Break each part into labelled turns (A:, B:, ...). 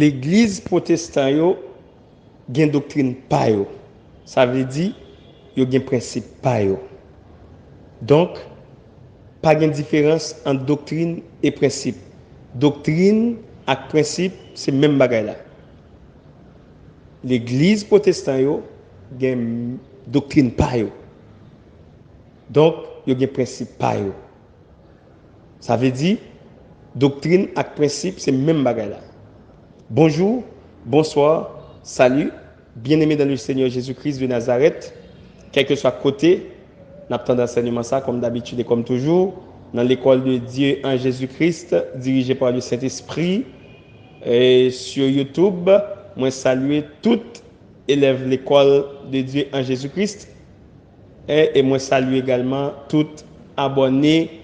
A: l'église protestante yo gen doctrine pa yo. Ça veut dire yo gen principe pa yo. Donc pas de différence entre doctrine et principe. Doctrine et principe, c'est même bagaille là. L'église protestante yo gen doctrine pa yo. Donc yo gen principe pa yo. Ça veut dire doctrine et principe, c'est même bagaille là. Bonjour, bonsoir, salut, bien-aimés dans le Seigneur Jésus-Christ de Nazareth, quel que soit côté, nous attendons d'enseignement ça comme d'habitude et comme toujours, dans l'école de Dieu en Jésus-Christ, dirigée par le Saint-Esprit, et sur YouTube, moi saluer toutes élèves de l'école de Dieu en Jésus-Christ, et moi saluer également toutes abonnés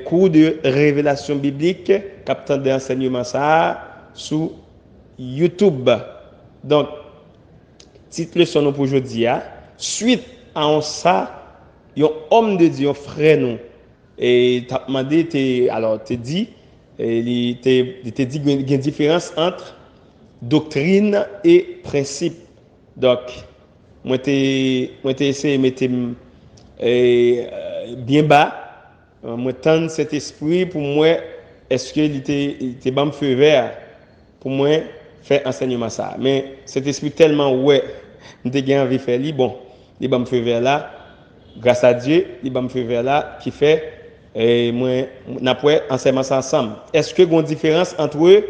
A: cours de révélation biblique, captant d'enseignement ça, sur YouTube. Donc, titre leçon pour aujourd'hui, suite à ça, un homme de Dieu, un frère nous, et t'as demandé, alors t'es dit, il t'a dit qu'il y a une différence entre doctrine et principe. Donc, moi t'ai essayé de mettre bien bas, moi tendre cet esprit pour moi, est-ce qu'il était bon feu vert pour moi faire enseignement ça. Mais cet esprit tellement ouais, j'ai envie de faire bon, il va me faire vers là, grâce à Dieu, il va me faire vers là qui fait et moi n'a pas enseignement ça ensemble. Est-ce que il y a une différence entre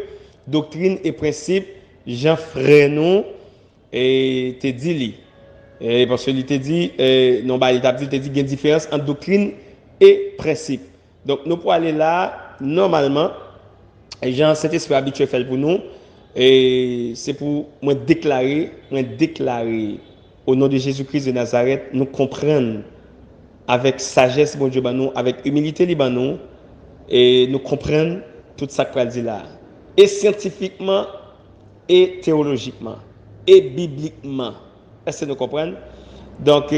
A: doctrine et principe? Jean Frénon et te dit et parce qu'il te dit non bah il t'a dit qu'il y a une différence entre doctrine et principe. Donc nous pour aller là normalement Jean Saint-Esprit habitué fait pour nous et c'est pour moi déclarer au nom de Jésus-Christ de Nazareth nous comprendre avec sagesse bon Dieu nous avec humilité libanon et nous comprendre tout ça qu'il dit là et scientifiquement et théologiquement et bibliquement. Est-ce que nous comprenons? Donc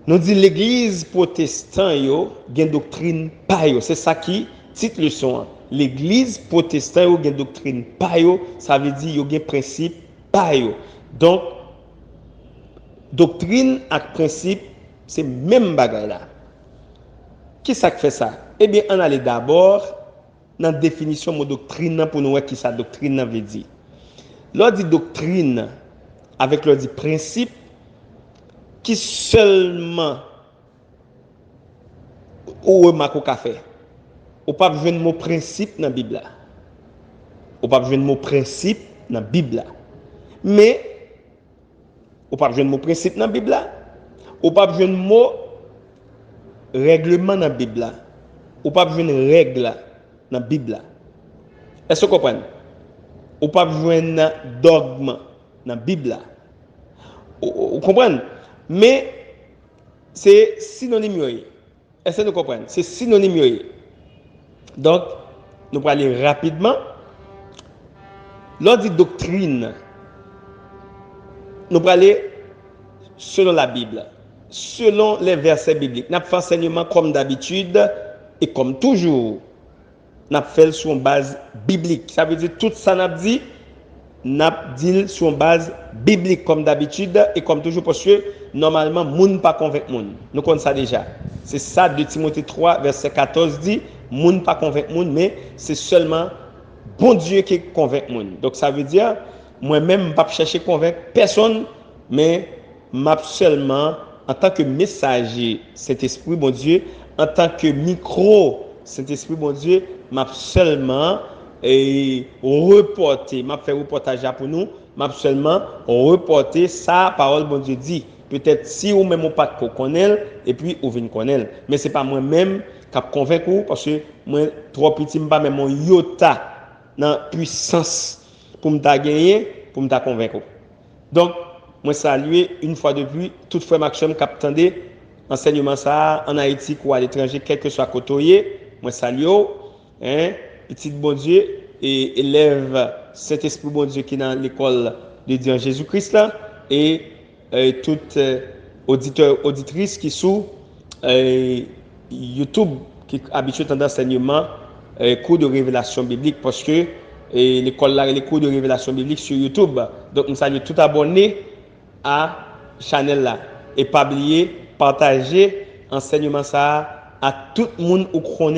A: nous dit l'église protestante yo gen doctrine pa yo, c'est ça qui titre leçon. L'église protestante yo gen doctrine pa yo, ça veut dire yo gen principe pa yo. Donc doctrine et principe c'est même bagaille là. Qui ça fait ça? Eh bien on allait d'abord dans définition de doctrine pour nous voir qui ça doctrine veut dire. L'on dit doctrine avec l'on dit principe qui seulement ou remarque qu'a fait. Ou pas besoin de mot principe dans la Bible. Ou pas besoin de mot principe dans la Bible. Mais ou pas besoin de mot principe dans la Bible. Ou pas besoin de mot règlement dans la Bible. Ou pas besoin de règle dans la Bible. Est-ce que vous comprenez? Ou pas besoin de dogme dans la Bible. Vous comprenez? Mais c'est synonyme. Est-ce que vous comprenez? C'est synonyme. Donc, nous allons aller rapidement. Lors de doctrine, nous allons aller selon la Bible, selon les versets bibliques. Nous fait enseignement comme d'habitude et comme toujours. Nous fait sur une base biblique. Ça veut dire tout ça nous dit. N'a dit sur une base biblique comme d'habitude et comme toujours parce que normalement moun pas convaincre moun. Nous connaissons ça déjà. C'est ça de Timothée 3 verset 14 dit moun pas convaincre moun mais c'est seulement bon Dieu qui convainc moun. Donc ça veut dire moi-même pas chercher convaincre personne mais m'a seulement en tant que messager Saint-Esprit bon Dieu en tant que micro Saint-Esprit bon Dieu m'a seulement et reporter, m'a fait reportage pour nous, m'a seulement reporter sa parole bon Dieu dit. Peut-être si ou même ou pas connaît et puis ou vinn connaît, mais c'est pas moi même qui convaincu parce que moi trop petit pas même mon iota dans puissance pour me gagner, pour me convaincre. Donc moi saluer une fois de plus toute frère Maxime qui attendait enseignement ça en Haïti ou à l'étranger quel que soit côtoyer, moi salue petit bon Dieu et élève cet esprit bon Dieu qui est dans l'école de Dieu en Jésus-Christ là et toutes auditeurs auditrices qui sont YouTube qui habituent à d'enseignement cours de révélation biblique parce que et l'école là, les cours de révélation biblique sur YouTube. Donc, nous saluons tout abonné à channel là. Et pas oublier, partager enseignement ça à tout le monde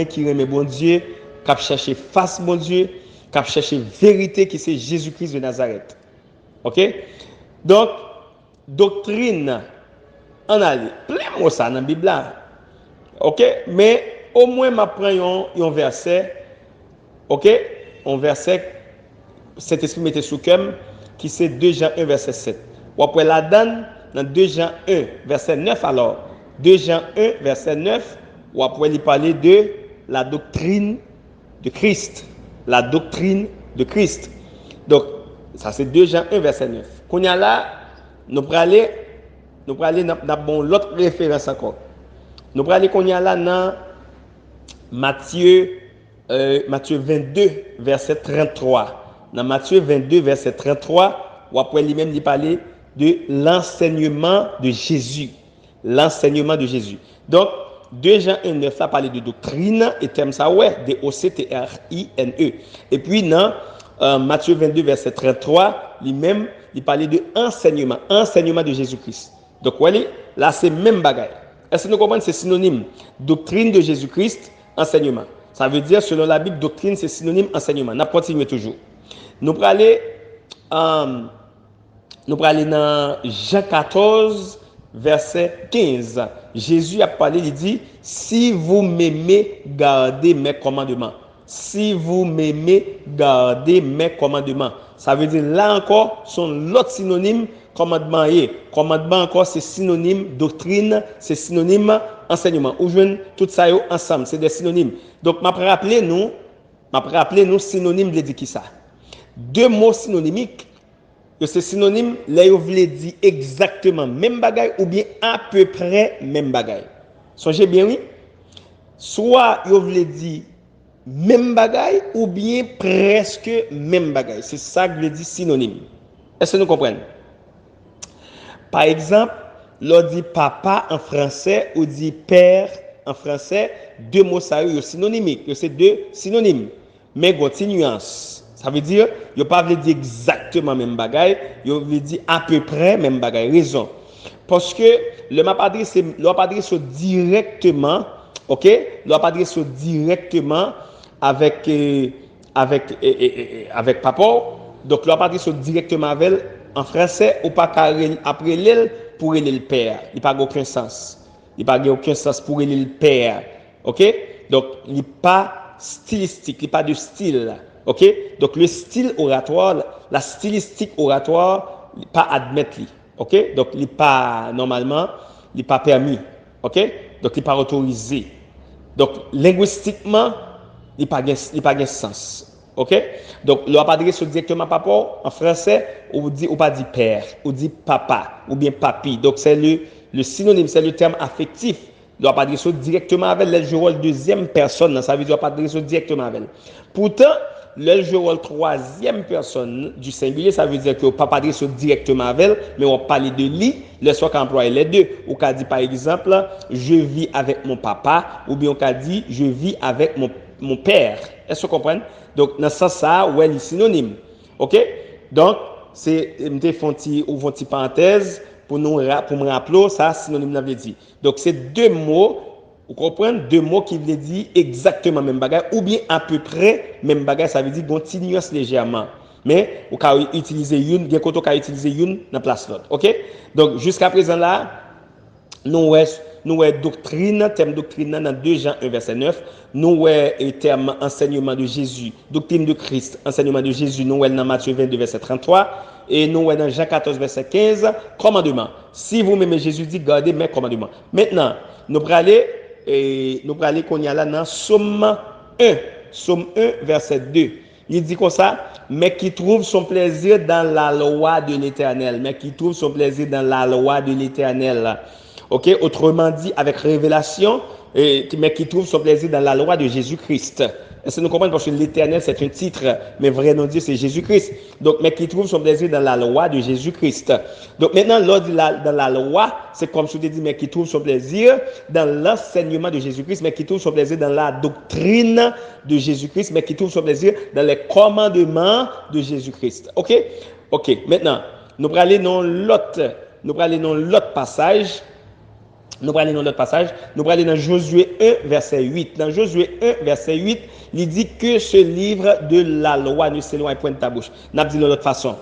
A: qui aime bon Dieu, qui cherche face bon Dieu, qui cherche vérité qui c'est Jésus-Christ de Nazareth. OK? Donc, doctrine, on a plein de mots ça dans la Bible là. OK? Mais au moins, je prends un verset. OK? Un verset, cet esprit mettait sous cœur, qui c'est 2 Jean 1, verset 7. Ou après la donne, dans 2 Jean 1, verset 9 alors. 2 Jean 1, verset 9, ou après il parler de la doctrine de Christ. La doctrine de Christ. Donc, ça c'est 2 Jean 1, verset 9. Qu'on y a là, nous prenons aller dans l'autre référence encore. Nous prenons aller qu'on y a là dans Matthieu 22, verset 33. Dans Matthieu 22, verset 33, ou après lui-même, il parlait de l'enseignement de Jésus. L'enseignement de Jésus. Donc, 2 Jean 1, 9, ça parlait de doctrine, et terme ça, ouais, D-O-C-T-R-I-N-E. Et puis, dans Matthieu 22, verset 33, lui-même, il parlait de enseignement, enseignement de Jésus-Christ. Donc, voilà, là, c'est même bagaille. Est-ce que nous comprenons, c'est synonyme? Doctrine de Jésus-Christ, enseignement. Ça veut dire, selon la Bible, doctrine, c'est synonyme, enseignement. On continue toujours. Nous allons aller dans Jean 14, verset 15. Jésus a parlé, il dit, si vous m'aimez, gardez mes commandements. Si vous m'aimez, gardez mes commandements. Ça veut dire, là encore, sont l'autre synonyme, commandement. Commandement encore, c'est synonyme, doctrine, c'est synonyme, enseignement. Ou joignent tout ça ensemble, c'est des synonymes. Donc, je vais rappeler nous synonyme de dire qui ça. 2 mots synonymiques, que c'est synonyme, là, vous voulez dire exactement même bagaille ou bien à peu près même bagaille. Songez bien, oui? Soit vous voulez dire même bagaille ou bien presque même bagaille. C'est ça que je dis synonyme. Est-ce que nous comprenons? Par exemple, l'on dit papa en français ou dit père en français, 2 mots ça sont synonymiques. C'est 2 synonymes. Mais il y a une nuance. Ça veut dire, il ne pas dire exactement même bagaille, il veut dire à peu près même bagaille. Raison. Parce que le m'a pas adresse directement, OK? Le m'a adresse directement avec papa. Donc, le m'a adresse directement avec elle en français ou pas après l'elle pour elle le père. Il n'a pas aucun sens. Il n'a pas aucun sens pour elle le père. OK? Donc, il n'est pas stylistique, il n'y a pas de style. OK? Donc, le style oratoire, la stylistique oratoire, il n'est pas admettre. OK? Donc, il n'est pas, normalement, il n'est pas permis. OK? Donc, il n'est pas autorisé. Donc, linguistiquement, il n'a pas de sens. OK? Donc, le pas adressé directement papa, en français, ou pas dit père, ou dit papa, ou bien papi. Donc, c'est le synonyme, c'est le terme affectif. Il ne doit pas adresser directement avec elle, je rôle deuxième personne, ça veut dire pas adresser directement avec elle. Pourtant, le je rôle troisième personne du singulier, ça veut dire que pas adresser directement avec elle, mais on parle de lui, le soit qu'emploie les deux. Ou qu'a dit par exemple, je vis avec mon papa, ou bien on qu'a dit, je vis avec mon père. Est-ce que vous comprenez? Donc, dans ce sens, ça, ouais, les synonymes. OK? Donc, c'est une petite parenthèse pour me rappeler ça, synonyme veut dire. Donc, c'est 2 mots, vous comprenez? 2 mots qui veulent dire exactement même bagage, ou bien à peu près même bagage, ça veut dire qu'on nuance légèrement. Mais, vous pouvez utiliser une, bien qu'on peut utiliser une dans la place l'autre. OK? Donc, jusqu'à présent là, nous avons doctrine, terme doctrine dans 2 Jean 1, verset 9. Nous avons terme enseignement de Jésus, doctrine de Christ, enseignement de Jésus, nous avons dans Matthieu 22, verset 33. Et nous avons dans Jean 14, verset 15, commandement. Si vous m'aimez, Jésus dit, gardez mes commandements. Maintenant, nous allons aller qu'on y a là dans Somme 1, verset 2. Il dit comme ça, mais qui trouve son plaisir dans la loi de l'Éternel. Mais qui trouve son plaisir dans la loi de l'Éternel. OK? Autrement dit, avec révélation, mais qui trouve son plaisir dans la loi de Jésus-Christ. Est-ce que nous comprenons? Parce que l'Éternel, c'est un titre, mais vrai nom de Dieu, c'est Jésus-Christ. Donc, mais qui trouve son plaisir dans la loi de Jésus-Christ. Donc, maintenant, dans la loi, c'est comme je te dis, mais qui trouve son plaisir dans l'enseignement de Jésus-Christ, mais qui trouve son plaisir dans la doctrine de Jésus-Christ, mais qui trouve son plaisir dans les commandements de Jésus-Christ. OK? OK. Maintenant, nous allons aller dans l'autre passage. Nous allons aller dans l'autre passage. Nous allons aller dans Josué 1, verset 8. Dans Josué 1, verset 8, il dit que ce livre de la loi ne s'éloigne point de ta bouche. Nous avons dit de l'autre façon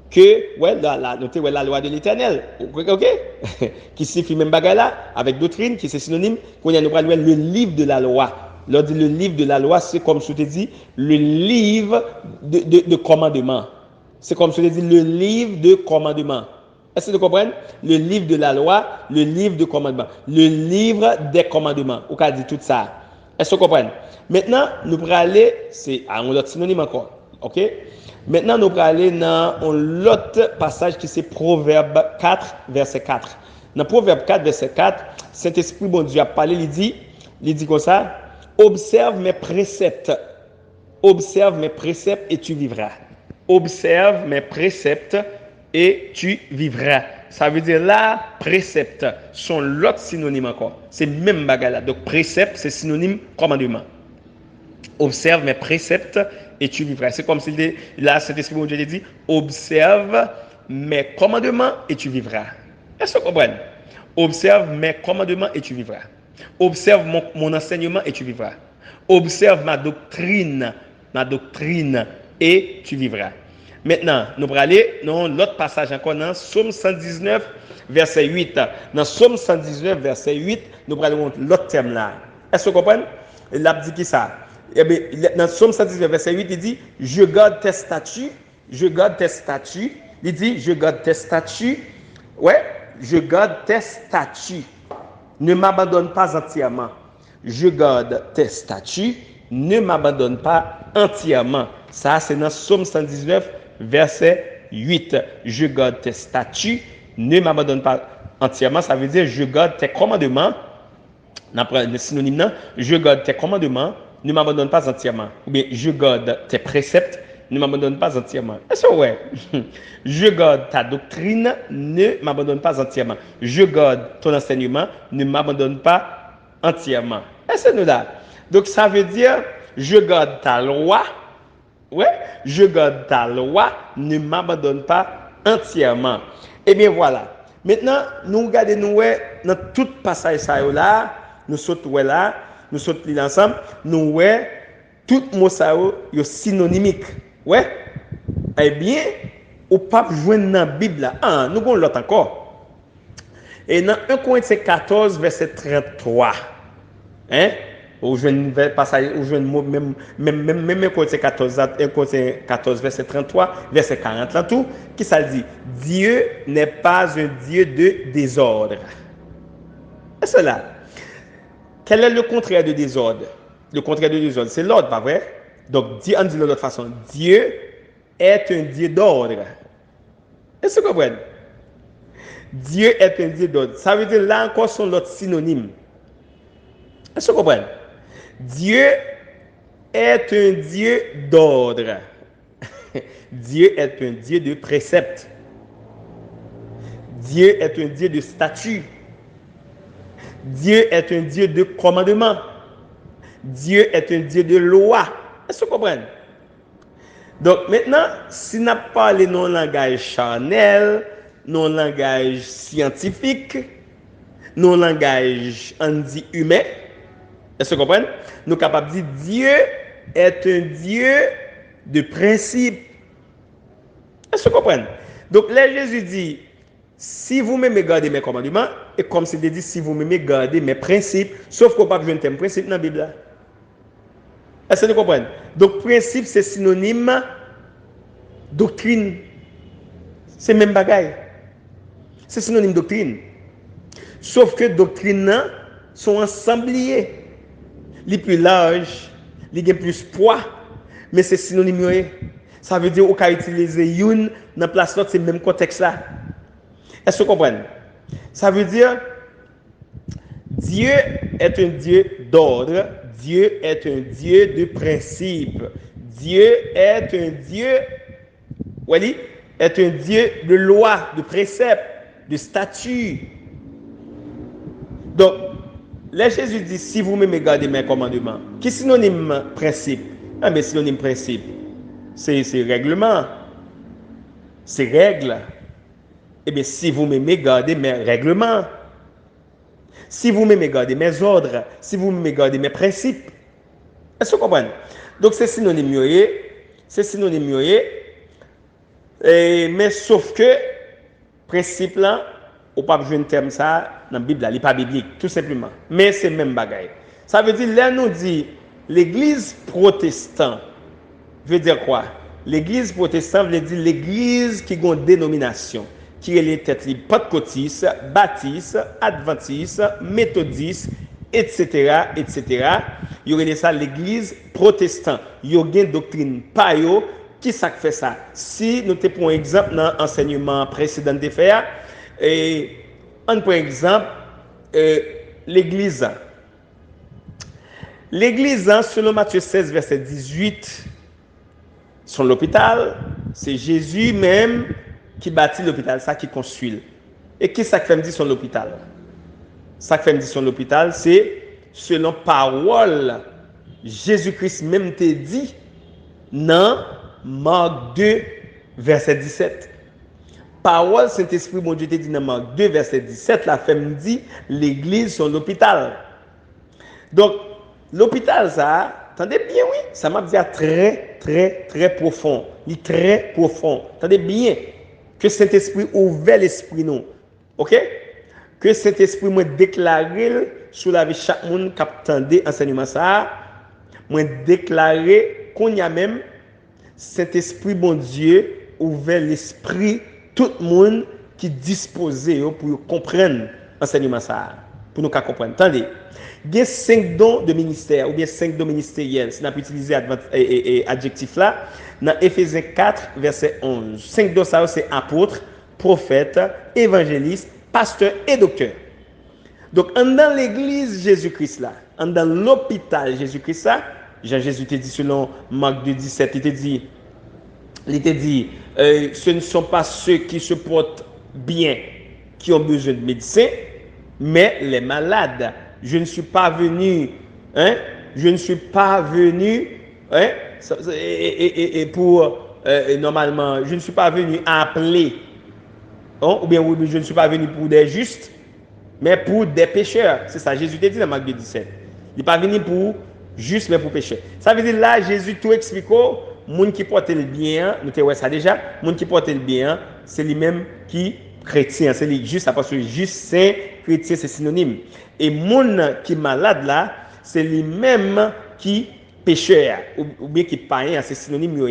A: que la loi de l'Éternel, ok, qui signifie même bagaille là, avec doctrine, qui c'est synonyme, qu'on a nous allons le livre de la loi. Lors dit le livre de la loi, c'est comme je te dis, le livre de commandement. C'est comme je te dis, le livre de commandement. Est-ce que vous comprenez? Le livre de la loi, le livre de commandement, le livre des commandements. Vous avez dit tout ça. Est-ce que vous comprenez? Maintenant, nous allons aller, c'est un autre synonyme encore. OK? Maintenant, nous allons aller dans l'autre passage qui c'est Proverbe 4, verset 4. Dans Proverbe 4, verset 4, Saint-Esprit, bon Dieu, a parlé, il dit comme ça, observe mes préceptes et tu vivras. Observe mes préceptes et tu vivras. Ça veut dire là, précepte sont l'autre synonyme encore. C'est même bagarre là. Donc précepte, c'est synonyme commandement. Observe mes préceptes et tu vivras. C'est comme si là, cet esprit de Dieu dit, observe mes commandements et tu vivras. Est-ce que vous comprenez? Observe mes commandements et tu vivras. Observe mon enseignement et tu vivras. Observe ma doctrine et tu vivras. Maintenant, nous allons aller dans l'autre passage encore, dans Psaume 119, verset 8. Dans Psaume 119, verset 8, nous allons voir l'autre thème là. Est-ce que vous comprenez? Il a dit qui ça? Eh bien, dans Psaume 119, verset 8, il dit, je garde tes statuts. Il dit, je garde tes statuts. Ouais, je garde tes statuts. Ne m'abandonne pas entièrement. Je garde tes statuts. Ne m'abandonne pas entièrement. Ça, c'est dans Psaume 119, verset 8. Je garde tes statuts, ne m'abandonne pas entièrement. Ça veut dire, je garde tes commandements. Le synonyme, non? Je garde tes commandements, ne m'abandonne pas entièrement. Ou bien, je garde tes préceptes, ne m'abandonne pas entièrement. Est-ce que ouais? Je garde ta doctrine, ne m'abandonne pas entièrement. Je garde ton enseignement, ne m'abandonne pas entièrement. Est-ce que nous là? Donc, ça veut dire, je garde ta loi. Ouais, je garde ta loi, ne m'abandonne pas entièrement. Eh bien voilà. Maintenant, nous regardons dans tout passage ça là, nous sautons là, nous sautons ensemble, nous voyons tout mot ça est synonymique. Ouais. Eh bien, au pape joindre dans la Bible là. Ah, nous avons l'autre encore. Et dans 1 Corinthiens 14 verset 33. Hein? Ou je vais passer, ou je même Corinthiens 14, verset 33, verset 40, là tout, qui ça dit? Dieu n'est pas un Dieu de désordre. C'est cela. Quel est le contraire de désordre? Le contraire de désordre, c'est l'ordre, pas vrai? Donc, on dit de l'autre façon, Dieu est un Dieu d'ordre. Est-ce que vous comprenez? Dieu est un Dieu d'ordre. Ça veut dire là encore son l'autre synonyme. Est-ce que vous comprenez? Dieu est un Dieu d'ordre. Dieu est un Dieu de préceptes. Dieu est un Dieu de statut. Dieu est un Dieu de commandement. Dieu est un Dieu de loi. Est-ce que vous comprenez? Donc maintenant, si nous parlons non langage charnel, non langage scientifique, non langage humain, est-ce que vous comprenez? Nous sommes capables de dire Dieu est un Dieu de principe. Est-ce que vous comprenez? Donc là, Jésus dit, si vous m'aimez garder mes commandements, et comme c'est dit, si vous m'aimez garder mes principes, sauf qu'on ne peut pas besoin de principe dans la Bible. Est-ce que vous comprenez? Donc principe, c'est synonyme doctrine. C'est même bagaille. C'est synonyme doctrine. Sauf que doctrine sont ensembliers. Les plus larges, les plus poids, mais c'est synonyme. Ça veut dire qu'on peut utiliser une dans la place l'autre, c'est le même contexte là. Est-ce que vous comprenez? Ça veut dire Dieu est un Dieu d'ordre, Dieu est un Dieu de principe. Dieu est un Dieu, Wally, est un Dieu de loi, de préceptes, de statuts. Donc, là, Jésus dit, si vous m'aimez, gardez mes commandements. Qui est synonyme principe? Ah, mais synonyme principe, c'est règlement, c'est règle. Eh bien, si vous m'aimez, gardez mes règlements. Si vous m'aimez, gardez mes ordres. Si vous m'aimez, gardez mes principes. Est-ce que vous comprenez? Donc, c'est synonyme, c'est synonyme, mais sauf que, principe là, on pas besoin de terme ça dans la Bible, il n'est pas biblique, tout simplement. Mais c'est le même bagaille. Ça veut dire, là, nous dit, l'église protestante veut dire quoi? L'église protestante veut dire l'église qui a une dénomination, qui est les têtes pentecôtistes, baptistes, adventistes, méthodistes, etc., etc. Il y a ça l'église protestante. Il y a une doctrine païo qui ça fait ça. Si nous te prenons un exemple dans l'enseignement précédent de faire, et on prend exemple l'église. L'église, selon Matthieu 16, verset 18, son l'hôpital, c'est Jésus même qui bâtit l'hôpital, ça qui construit. Et qui ça fait me dire son l'hôpital? Ça fait me dire son l'hôpital, c'est selon parole, Jésus-Christ même te dit dans Marc 2, verset 17. Parole, Saint-Esprit, mon Dieu, te dit dans Marc 2, verset 17, la femme dit, l'église, son l'hôpital. Donc, l'hôpital, ça, attendez bien, oui, ça m'a dit très, très, très profond. Il est très profond. Attendez bien, que Saint-Esprit ouvre l'esprit, nous. Ok? Que Saint-Esprit m'a déclaré sur la vie de chaque monde qui attendait enseignement ça, m'a déclaré qu'on y a même Saint-Esprit, bon Dieu, ouvert l'esprit tout le monde qui disposé pour comprendre enseignement ça, pour nous comprendre. Attendez, il y a 5 dons de ministère ou bien 5 dons ministériels, si on a pu utiliser adjectif là, dans Éphésiens 4, verset 11. 5 dons, ça c'est apôtre, prophète, évangéliste, pasteur et docteur. Donc, dans l'église Jésus-Christ là, dans l'hôpital Jésus-Christ là, Jean-Jésus te dit selon Marc 2, 17, il te dit, ce ne sont pas ceux qui se portent bien qui ont besoin de médecins, mais les malades. Je ne suis pas venu, normalement, je ne suis pas venu appeler, ou bien je ne suis pas venu pour des justes, mais pour des pécheurs. C'est ça, Jésus te dit dans Marc 2, 17. Il n'est pas venu pour juste, mais pour pécheurs. Ça veut dire là, Jésus tout explique. Moun qui porte le bien, nous te ça déjà, moun qui porte le bien, c'est lui-même qui chrétien, c'est lui juste, parce que juste saint, chrétien, c'est synonyme. Et moun qui malade là, c'est lui-même qui pécheur, ou bien qui païen, c'est synonyme,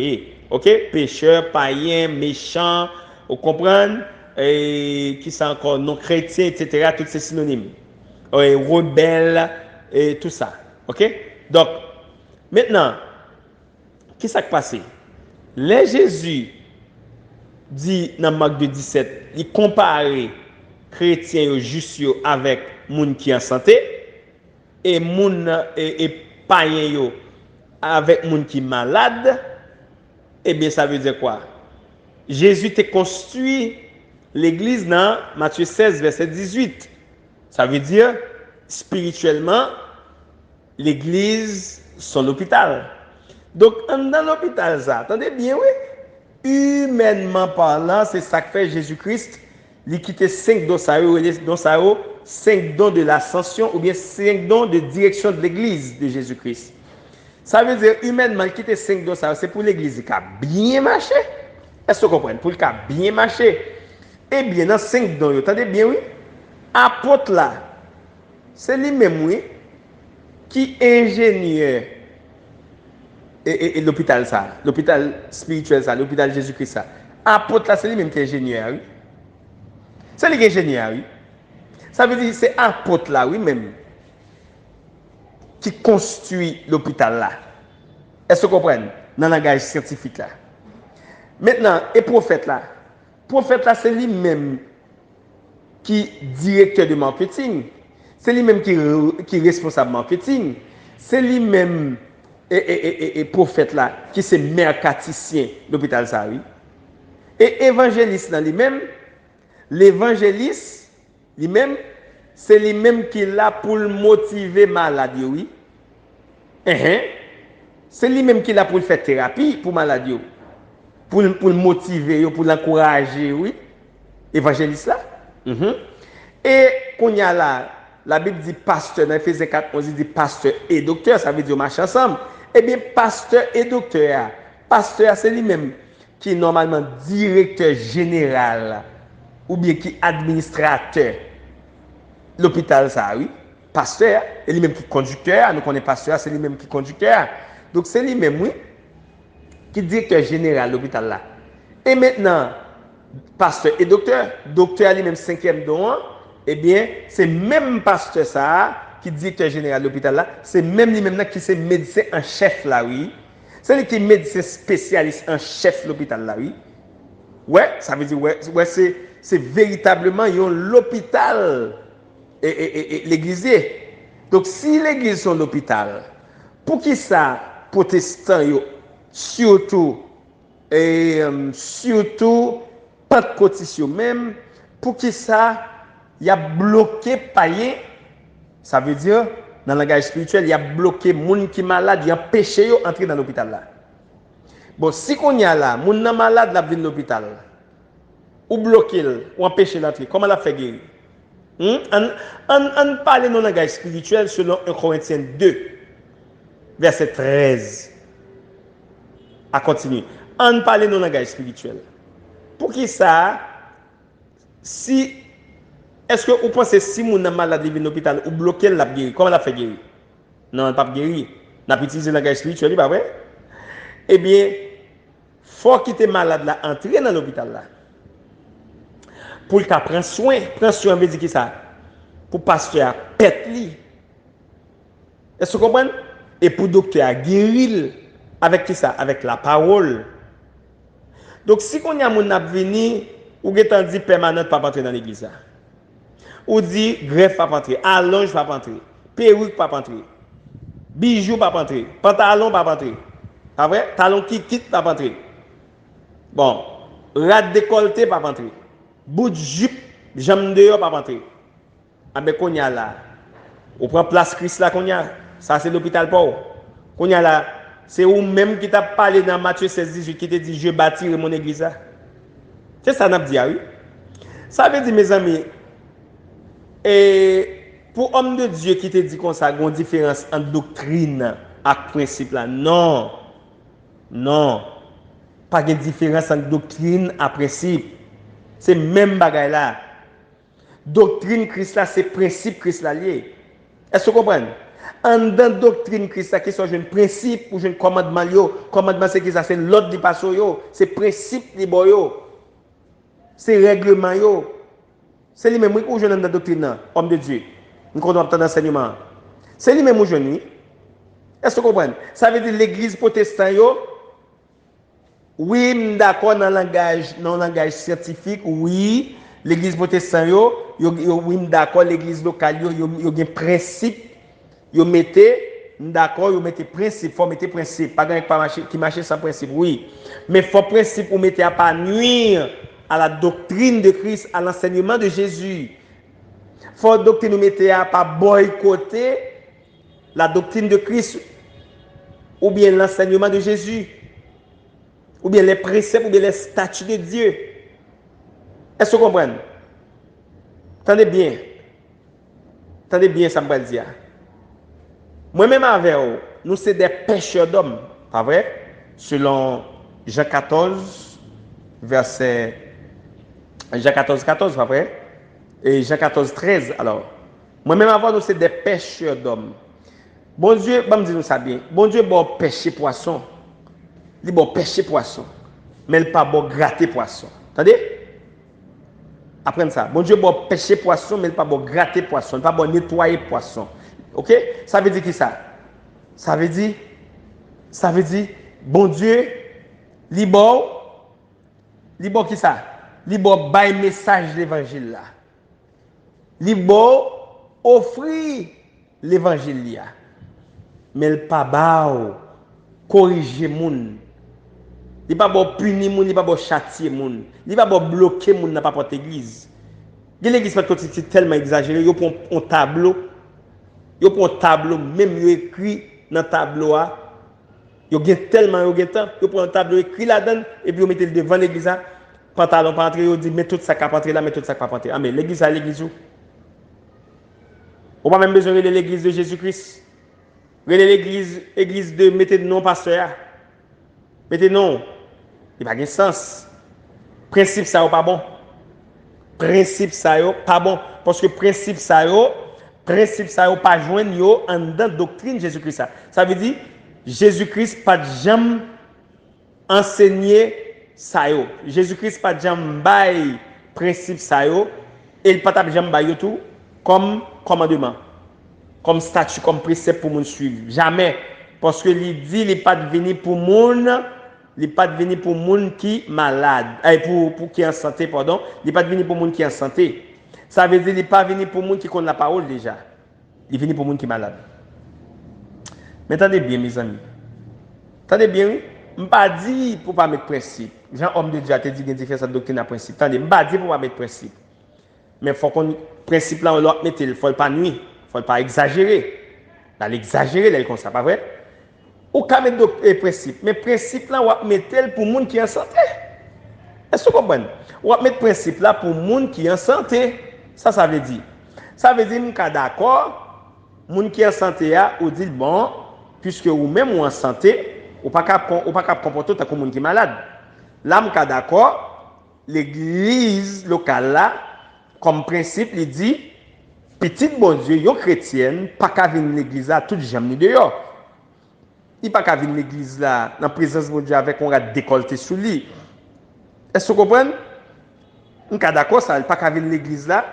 A: ok? Pécheur, païen, méchant, vous comprenez? Et qui sont encore non chrétien, etc., tous ces synonymes. Rebelle, et tout ça, ok? Donc, maintenant, qu'est-ce qui s'est passé? Là, Jésus dit dans Marc 2, 17, il compare chrétiens justes avec moun qui en santé et moun et païens avec moun qui malade. Eh bien, ça veut dire quoi? Jésus t'a construit l'église dans Matthieu 16, verset 18. Ça veut dire, spirituellement, l'église, son l'hôpital. Donc, dans l'hôpital, ça, attendez bien, oui. Humainement parlant, c'est ça que fait Jésus-Christ. Il quitte 5 dons, 5 dons de l'ascension ou bien 5 dons de direction de l'église de Jésus-Christ. Ça veut dire, humainement, il quitte 5 dons, c'est pour l'église qui a bien marché. Est-ce que vous comprenez? Pour le cas bien marché. Eh bien, dans 5 dons, attendez bien, oui. Apôtre là, c'est lui-même, oui, qui est ingénieur. Et l'hôpital ça, l'hôpital spirituel ça, l'hôpital Jésus-Christ ça. Apôtre là, c'est lui-même qui est ingénieur, oui. C'est lui qui est ingénieur, oui. Ça veut dire c'est apôtre là, oui, même, qui construit l'hôpital là. Est-ce que vous comprenez? Dans le langage scientifique là. Maintenant, et prophète là, c'est lui-même qui est directeur de marketing. C'est lui-même qui est responsable marketing. c'est lui-même et prophète là qui c'est mercaticien l'hôpital ça oui. Et évangéliste là lui-même, l'évangéliste lui-même, c'est lui-même qui est là pour motiver malade oui. C'est lui-même qui est là pour faire thérapie pour malade pour le motiver, pour l'encourager oui. Évangéliste là. Et qu'on y a là, la Bible dit pasteur, dans Ephésiens 4, on dit pasteur et docteur, ça veut dire marche ensemble. Eh bien, pasteur et docteur, c'est lui-même qui est normalement directeur général ou bien qui est administrateur l'hôpital, ça, oui. Pasteur, et lui-même qui est conducteur, nous connaissons pasteur, c'est lui-même qui est conducteur. Donc, c'est lui-même, oui, qui est directeur général de l'hôpital là. Et maintenant, pasteur et docteur lui-même 5e don, eh bien, c'est même pasteur ça, qui est directeur général de l'hôpital là, c'est même lui-même là qui c'est médecin en chef là, oui. C'est lui qui est médecin spécialiste en chef de l'hôpital là, oui. Ouais, ça veut dire, ouais c'est véritablement l'hôpital et l'église. Donc, si l'église est l'hôpital, pour qui ça, protestants, surtout, Pentecôtistes même, pour qui ça, il y a bloqué païen, ça veut dire, dans le langage spirituel, il y a bloqué les gens qui sont malades, il y a empêché d'entrer dans l'hôpital là. Bon, si on y a là, les gens malades là viennent l'hôpital, ou bloqué, ou empêché d'entrer, comment la fait guérir? On parle dans le langage spirituel selon 1 Corinthiens 2, verset 13. À continuer. On parle dans le langage spirituel. Pour qui ça, si, est-ce que vous pensez si mon malade vient à l'hôpital ou bloqué la guérir, comment la fait guérir? Non, on ne peut pas guérir. On a utilisé le langage spirituel, pas vrai? Eh bien, il faut quitter malade là, entrer dans l'hôpital là. Pour qu'il prenne soin. Prendre soin veut dire qui ça? Pour pasteur pète li. Est-ce que vous comprenez? Et pour docteur guérir avec qui ça? Avec la parole. Donc si on y a mon venu ou que dit permanente pas entrer dans l'église ou dit greffe pas entrer, allonge pas entrer, perruque pas entrer, bijoux pas entrer, pantalon pas entrer. Pas vrai? Talon qui quitte pas entrer. Bon, rat décolleté pas entrer. Bout de jupe, jambe dehors pas entrer. Ah ben qu'on y a là. On prend place Christ là qu'on y a. Ça c'est l'hôpital Paul. Qu'on y a là. C'est vous même qui t'a parlé dans Matthieu 16, 18 qui te dit je bâtirai mon église. C'est ça qu'on a dit, oui. Ça veut dire, mes amis, et pour homme de Dieu qui te dit comme ça, il y a une différence entre doctrine et principe là. Non. Non. Pas de différence entre doctrine et principe. C'est même bagaille là. Doctrine Christ là, c'est principe Christ là lié. Est-ce que vous comprenez? En dans doctrine Christ là, qui soit un principe ou un commandement commandement c'est qui ça, c'est l'ordre du pasteur c'est principe du boyo. C'est règlement yo. C'est lui même où je dans la doctrine homme de Dieu. Nous connaissons dans l'enseignement. C'est lui même où je suis. Est-ce que vous comprenez? Ça veut dire l'église protestante yo. Oui, d'accord dans le langage scientifique, oui, l'église protestante yo, oui, d'accord l'église locale yo un principe, yo mettez d'accord, yo mettez principe, faut mettre principe, pas qui marche sans principe, oui. Mais faut principe ou mettez à pas nuire à la doctrine de Christ, à l'enseignement de Jésus. Faut doctrine nous mettez à pas boycotter la doctrine de Christ ou bien l'enseignement de Jésus. Ou bien les préceptes, ou bien les statuts de Dieu. Est-ce que vous comprenez? Attendez bien. Attendez bien, ça me va dire. Moi-même avec vous, nous sommes des pêcheurs d'hommes. Pas vrai? Selon Jean 14, verset. Jean 14, 14, pas vrai? Et Jean 14, 13. Alors, moi-même avant, nous sommes des pêcheurs d'hommes. Bon Dieu, me dire nous ça bien. Bon Dieu, bon pêcher poisson. Il bon pêcher poisson, mais il pas bon gratter poisson. Attendez? Apprenez ça. Bon Dieu bon pêcher poisson, mais il pas bon gratter poisson, il pas bon nettoyer poisson. OK? Ça veut dire qui ça? Ça veut dire bon Dieu li bon qui ça? Li bon bail message l'évangile là. Li bon offrir l'évangile là. mais il pas bao corriger moun. Il pas bon punir moun, il pas bon châtier moun. Il pas bon bloquer moun n'a pas porter église. L'église pas c'est tellement exagéré, yo prend un tableau. Yo prend un tableau même yo écrit dans tableau a. Yo gen tellement yo gen temps, yo prend un tableau écrit là-dedans et puis yo mettez le devant l'église a. Pantalon pas entrer, yo dit mais tout ça pas entrer là, mais tout ça pas entrer. Ah mais l'église à l'église où? On pas même besoin de l'église de Jésus-Christ. L'église église de mettez non pasteur. Mettez non. Il pas de sens. Principe ça pas bon. Principe ça pas bon parce que principe ça pas joindre yo en dans doctrine Jésus-Christ. Ça veut dire Jésus-Christ pas jamais enseigner ça yo. Jésus-Christ pas jamais bail principe ça yo et il pas jamais bail tout comme commandement, comme statut, comme précepte pour moun suivre. Jamais parce que il dit il pas venir pour moun. Il n'est pas venu pour moun qui malade, pour qui est en santé, pardon. Il n'est pas venu pour moun qui est en santé. Ça veut dire qu'il n'est pas venu pour moun qui connaît la parole déjà. Il est venu pour moun qui est malade. Mais attendez bien, mes amis. Attendez bien, je ne pas dit pour ne pas mettre principe. Jean, homme de Dieu, a dit qu'il y a cette doctrine à principe. Attendez, je ne pas dit pour ne pas mettre principe. Mais il faut qu'on principe là, on doit mettre, il ne faut pas nuire, il ne faut pas exagérer. Là, l'exagérer, là, comme ça, pas vrai? Ou ka mettre des principes, mais principe là, on va mettre pour moun qui est en santé. Est-ce que vous comprenez? On va mettre principe là pour moun qui est en santé. Ça veut dire. Ça veut dire que d'accord, moun qui est en santé ou dit bon, puisque ou même ou en santé, ou pas capable comporter comme moun qui est malade. Là, m'ka d'accord, l'église locale là, comme principe, il dit petit bon Dieu, yon chrétienne, pas qu'à venir l'église là tout jamais dehors. Il n'y a pas qu'à venir l'église là, dans la présence de Dieu avec un décolleté sous lui. Est-ce que vous comprenez? On est d'accord, ça, il n'y a pas qu'à venir l'église là,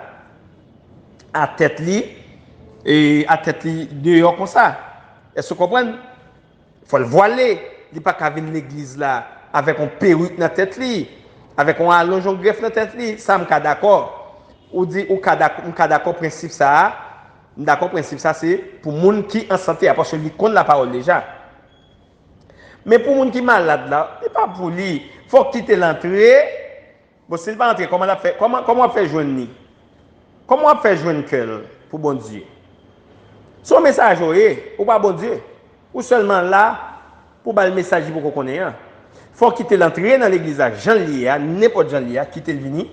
A: à tête li, et à tête li dehors comme ça. Est-ce que vous comprenez? Il faut le voiler. Il n'y a pas qu'à venir l'église là, avec un perruque dans la tête li, avec un allongeon greffe dans la tête li. Ça, on est d'accord. On dit, on est d'accord, principe ça. D'accord, principe ça, c'est pour les gens qui sont en santé, parce qu'ils connaissent la parole déjà. Mais pour les gens qui sont malades, là, ce n'est pas pour lui. Il faut quitter l'entrée. Bon, s'il va entrer, comment on fait joindre? Comment on fait joindre cœur pour bon Dieu? Son message, ou pas bon Dieu? Ou seulement là, pour le message pour qu'on connaisse. Il faut quitter l'entrée dans l'église. Jean Lia, n'importe Jean Lia, quitter le vini.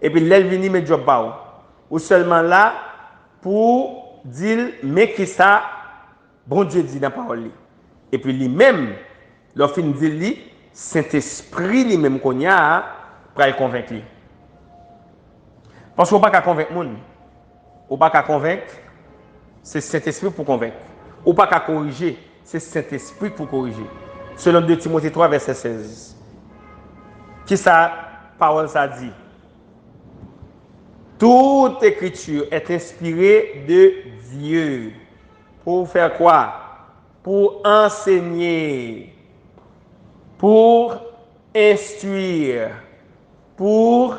A: Et puis, l'elle vini, met job bas. Ou seulement là, pour dire, mais qui ça, bon Dieu dit dans la parole. Et puis lui-même, lorsqu'il dit lui, Saint-Esprit lui-même qu'on y a, pour le convaincre. Parce qu'on ne peut pas convaincre les gens. On ne peut pas convaincre, c'est Saint-Esprit pour convaincre. On ne peut pas corriger, c'est Saint-Esprit pour corriger. Selon 2 Timothée 3, verset 16. Qui ça, parole ça dit? Toute écriture est inspirée de Dieu. Pour faire quoi? Pour enseigner, pour instruire, pour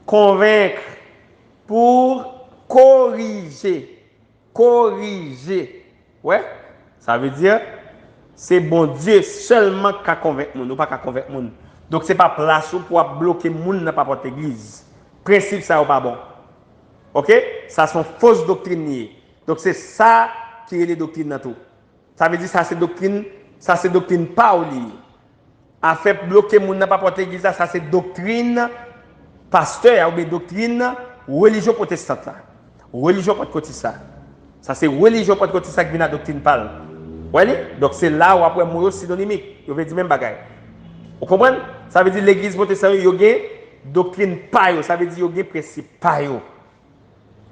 A: convaincre, pour corriger. Corriger. Ouais? Ça veut dire, c'est bon Dieu seulement qui convainc nous, pas qui convaincre nous. Donc, ce n'est pas place pour bloquer les gens dans pas l'église. Principe, ça n'est pas bon. Ok? Ça sont fausses doctrines. Donc, c'est ça qui est les doctrines dans tout. Ça veut dire ça c'est doctrine Pauli. A fait bloquer moun n'a pas porter l'église ça c'est doctrine pasteur ou bien doctrine religion protestante là. Religion pas de côté ça. Ça c'est religion pas de côté ça qui vient la doctrine Paul. Voyez? Donc c'est là où après moi synonymique, je vais dire même bagaille. Vous comprenez? Ça veut dire l'église protestante yo gen doctrine pa ça veut dire yo gen principe pa yo.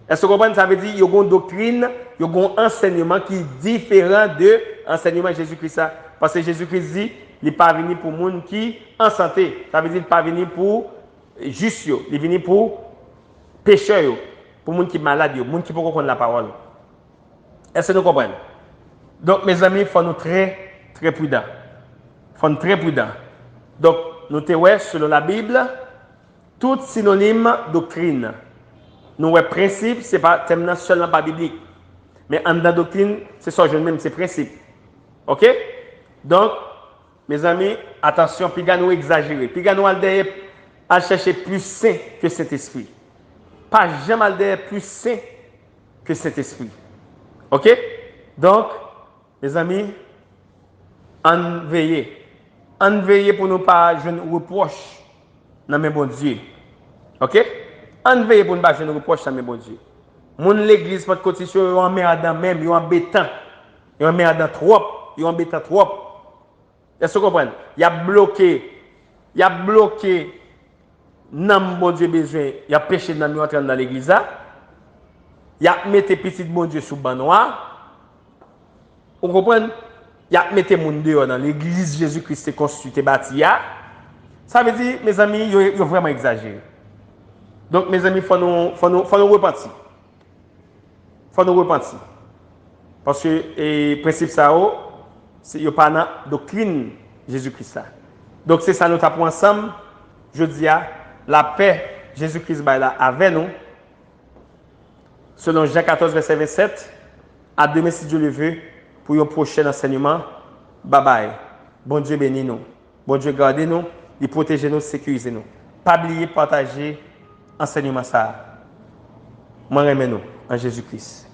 A: Est-ce que vous comprenez? Ça veut dire qu'il y a une doctrine, il y a un enseignement qui est différent de l'enseignement de Jésus-Christ. Parce que Jésus-Christ dit, il n'est pas venu pour les gens qui sont en santé. Ça veut dire qu'il n'est pas venu pour les justes, il est venu pour les pécheurs, pour les gens qui sont malades, les gens qui ne peuvent pas connaître la parole. Est-ce que vous comprenez? Donc, mes amis, il faut nous très, très prudents. Il faut nous très prudents. Donc, notez, selon la Bible, tout synonyme doctrine. Nous, principe, ce n'est pas seulement pas biblique. Mais en la doctrine, c'est ça, je même, c'est principe. OK? Donc, mes amis, attention, puis nous exagérer. Puis nous à chercher plus saint que Saint-Esprit. Pas jamais plus saint que Saint-Esprit. OK? Donc, mes amis, en veiller. En veiller pour nous pas jeune reproche dans mes bon Dieu. OK? En veiller pour nous pas jeune reproche dans mes bon Dieu. Mon l'église pas de côté sur yo en merde même, yo embêtant. Yo en merde trop, yo embêtant trop. Est-ce que vous comprenez? Il a bloqué. Il a bloqué nan bon Dieu besoin, il a péché dans nous entrer dans l'église. Il a mis petit bon Dieu sous ban noir. Vous comprenez? Il a mis mon dehors dans l'église Jésus-Christ est constitué bâti. Ça veut dire, mes amis, ils ont vraiment exagéré. Donc, mes amis, il faut nous repentir. Il faut nous repentir. Parce que le principe ça, c'est qu'il pas dans la doctrine Jésus-Christ. Donc, c'est ça nous tapons ensemble. Je dis, la paix, Jésus-Christ là avec nous. Selon Jean 14, verset 27, à demain si Dieu le veut, pour un prochain enseignement. Bye bye. Bon Dieu bénisse nous. Bon Dieu garde nous, il protège nous, sécurise nous. Pas oublier partager enseignement ça. Moi, remets nous en Jésus-Christ.